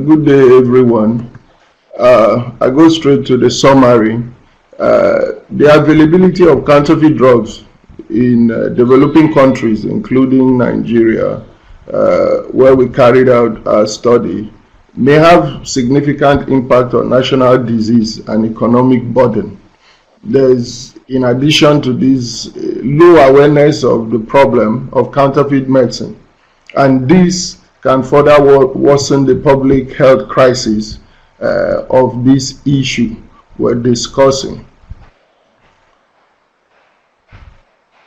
Good day, everyone. I go straight to the summary. The availability of counterfeit drugs in developing countries, including Nigeria, where we carried out a study, may have significant impact on national disease and economic burden. There's, in addition to this, low awareness of the problem of counterfeit medicine, and this can further worsen the public health crisis of this issue we're discussing.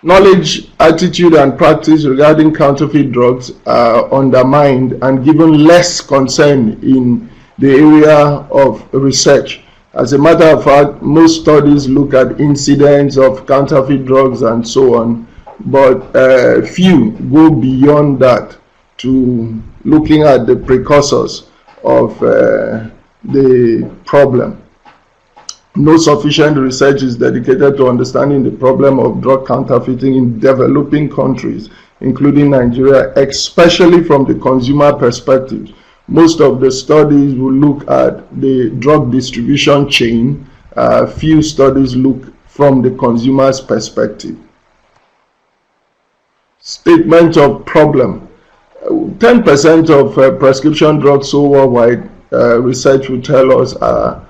Knowledge, attitude, and practice regarding counterfeit drugs are undermined and given less concern in the area of research. As a matter of fact, most studies look at incidents of counterfeit drugs and so on, but few go beyond that to looking at the precursors of the problem. No sufficient research is dedicated to understanding the problem of drug counterfeiting in developing countries, including Nigeria, especially from the consumer perspective. Most of the studies will look at the drug distribution chain. Few studies look from the consumer's perspective. Statement of problem. 10% of prescription drugs sold worldwide, research will tell us, are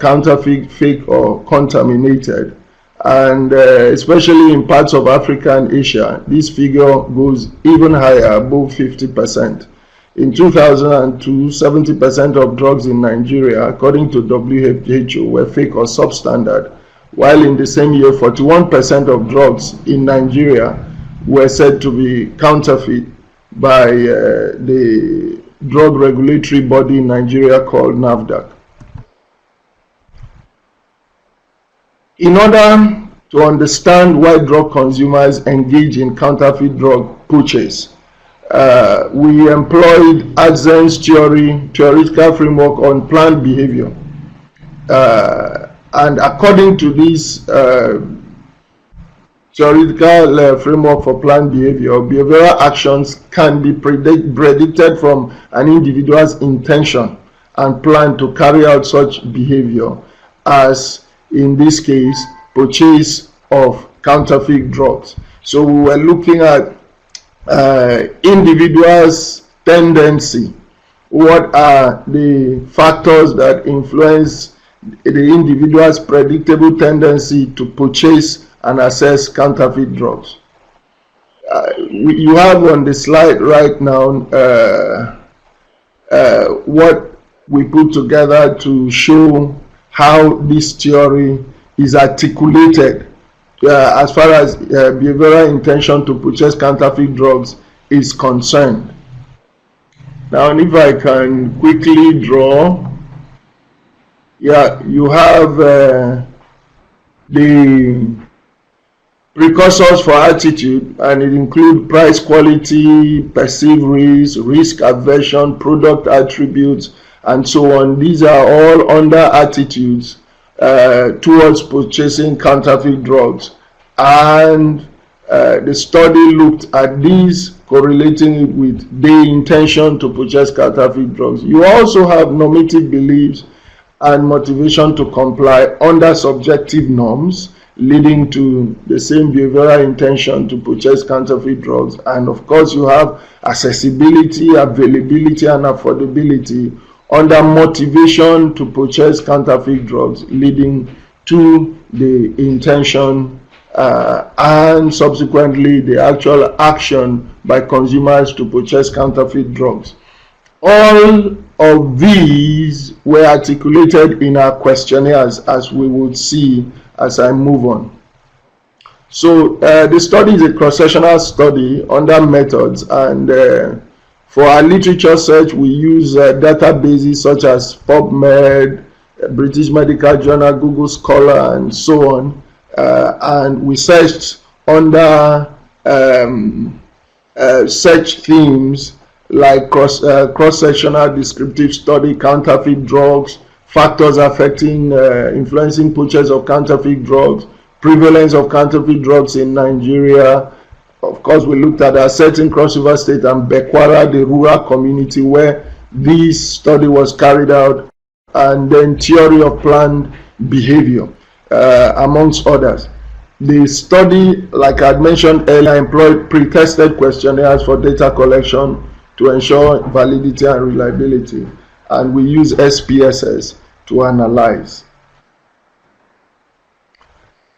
counterfeit, fake, or contaminated. And especially in parts of Africa and Asia, this figure goes even higher, above 50%. In 2002, 70% of drugs in Nigeria, according to WHO, were fake or substandard, while in the same year, 41% of drugs in Nigeria were said to be counterfeit by the drug regulatory body in Nigeria called NAFDAC. In order to understand why drug consumers engage in counterfeit drug purchase, we employed Adzen's theoretical framework on planned behavior. And according to this theoretical framework for planned behavior, behavioral actions can be predicted from an individual's intention and plan to carry out such behavior, as in this case, purchase of counterfeit drugs. So we were looking at individuals' tendency. What are the factors that influence the individual's predictable tendency to purchase and assess counterfeit drugs? You have on the slide right now what we put together to show how this theory is articulated as far as behavioral intention to purchase counterfeit drugs is concerned. Now, if I can quickly draw, you have the precursors for attitude, and it includes price, quality, perceived risk aversion, product attributes, and so on. These are all under attitudes towards purchasing counterfeit drugs. And the study looked at these, correlating it with the intention to purchase counterfeit drugs. You also have normative beliefs and motivation to comply under subjective norms, leading to the same behavioral intention to purchase counterfeit drugs. And of course, you have accessibility, availability, and affordability under motivation to purchase counterfeit drugs, leading to the intention and subsequently the actual action by consumers to purchase counterfeit drugs. All of these were articulated in our questionnaires, as we would see as I move on. So the study is a cross-sectional study under methods, and for our literature search, we use databases such as PubMed, British Medical Journal, Google Scholar, and so on. And we searched under search themes like cross-sectional descriptive study, counterfeit drugs, factors affecting influencing purchase of counterfeit drugs, prevalence of counterfeit drugs in Nigeria. Of course, we looked at a certain crossover state and Bekwara, the rural community where this study was carried out, and then theory of planned behavior, amongst others. The study, like I had mentioned earlier, employed pre-tested questionnaires for data collection to ensure validity and reliability, and we use SPSS to analyze.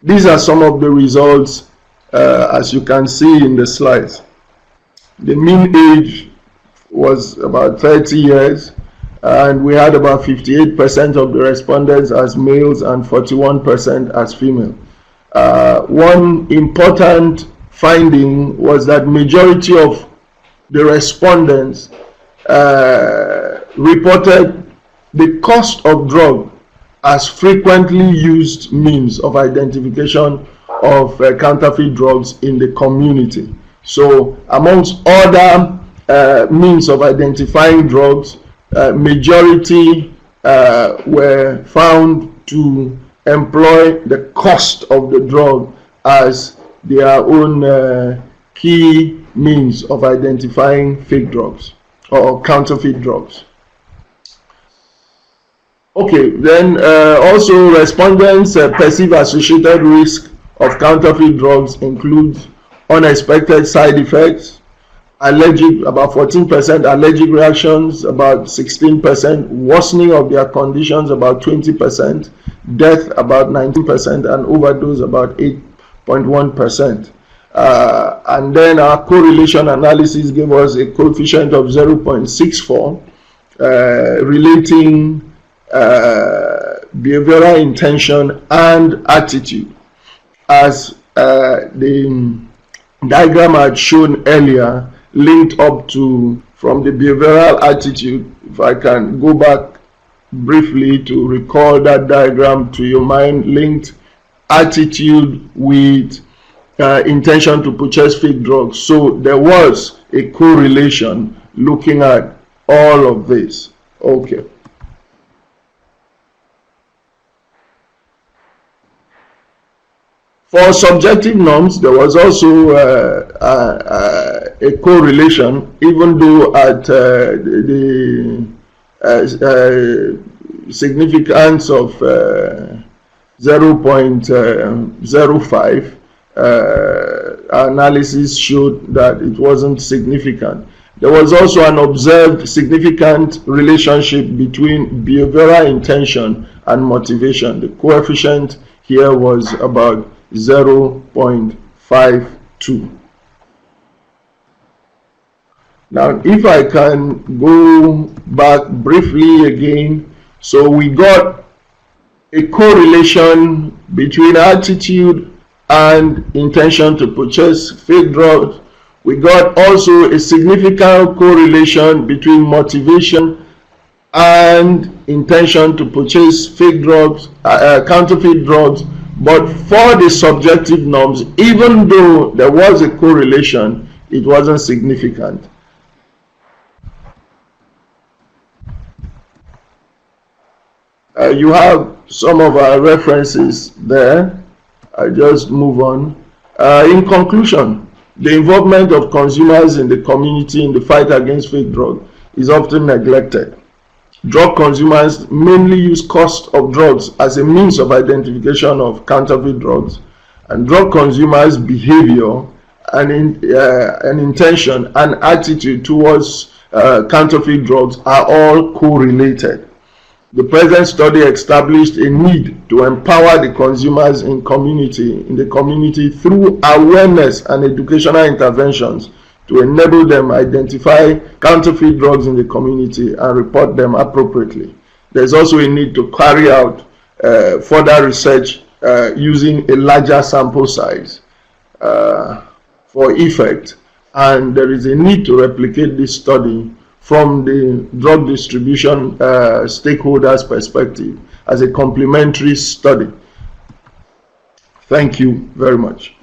These are some of the results, as you can see in the slides. The mean age was about 30 years, and we had about 58% of the respondents as males and 41% as female. One important finding was that majority of the respondents reported the cost of drug as frequently used means of identification of counterfeit drugs in the community. So amongst other means of identifying drugs, majority were found to employ the cost of the drug as their own key means of identifying fake drugs or counterfeit drugs. Okay, then also respondents perceive associated risk of counterfeit drugs include unexpected side effects, allergic, about 14%, allergic reactions, about 16%, worsening of their conditions, about 20%, death, about 19%, and overdose, about 8.1%. And then our correlation analysis gave us a coefficient of 0.64, relating behavioral intention and attitude, as the diagram I had shown earlier linked up to, from the behavioral attitude. If I can go back briefly to recall that diagram to your mind, linked attitude with intention to purchase fake drugs. So there was a correlation looking at all of this. Okay. For subjective norms, there was also a correlation, even though at the significance of 0.05, analysis showed that it wasn't significant. There was also an observed significant relationship between behavioral intention and motivation. The coefficient here was about 0.52. Now, if I can go back briefly again, so we got a correlation between attitude and intention to purchase fake drugs. We got also a significant correlation between motivation and intention to purchase fake drugs, counterfeit drugs. But for the subjective norms, even though there was a correlation, it wasn't significant. You have some of our references there. I just move on. In conclusion, the involvement of consumers in the community in the fight against fake drugs is often neglected. Drug consumers mainly use cost of drugs as a means of identification of counterfeit drugs, and drug consumers' behavior and intention and attitude towards counterfeit drugs are all correlated. The present study established a need to empower the consumers in the community through awareness and educational interventions to enable them identify counterfeit drugs in the community and report them appropriately. There's also a need to carry out further research using a larger sample size for effect, and there is a need to replicate this study from the drug distribution stakeholders' perspective as a complementary study. Thank you very much.